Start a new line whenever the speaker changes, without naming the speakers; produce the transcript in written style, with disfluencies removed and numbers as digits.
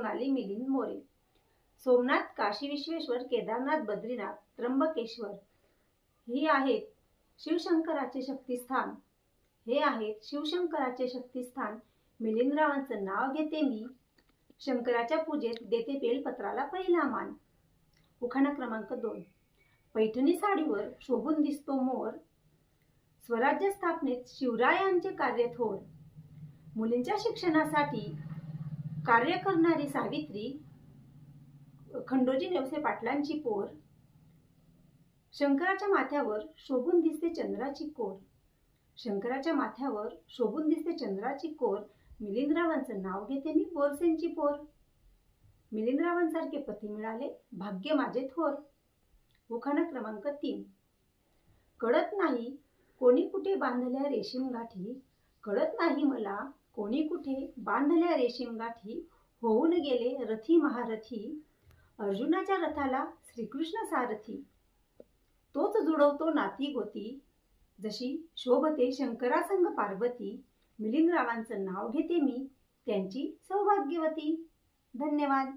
सोनाली मिलिंद मोरे. सोमनाथ, काशी विश्वेश्वर, केदारनाथ, बद्रीनाथ, त्र्यंबकेश्वर ही आहेत शिवशंकराचे शक्तिस्थान. हे आहेत शिवशंकराचे शक्तिस्थान. मिलिंदरावांचं नाव घेते मी, शंकराच्या पूजेत देते बेलपत्राला पहिला मान. उखाणा क्रमांक 2. पैठणी साडीवर शोभून दिसतो मोर, स्वराज्य स्थापनेत शिवरायांचे कार्य थोर. मुलींच्या शिक्षणासाठी कार्य करणारी सावित्री, खंडोजी नेवसे पाटलांची पोर. शंकराच्या माथ्यावर शोभून दिसते चंद्राची कोर. शंकराच्या माथ्यावर शोभून दिसते चंद्राची कोर. मिलिंदरावांचं नाव घेते मी, बोरसेंची पोर. मिलिंदरावांसारखे पती मिळाले, भाग्य माझे थोर. उखाणा क्रमांक 3. कळत नाही कोणी कुठे बांधल्या रेशीम गाठी, कळत नाही मला कोणी कुठे बांधल्या रेशीम गाठी. होऊन गेले रथी महारथी, अर्जुनाच्या रथाला श्रीकृष्ण सारथी. तोच जुळवतो नाती गोती, जशी शोभते शंकरासंग पार्वती. मिलिंदरावांचं नाव घेते मी, त्यांची सौभाग्यवती. धन्यवाद.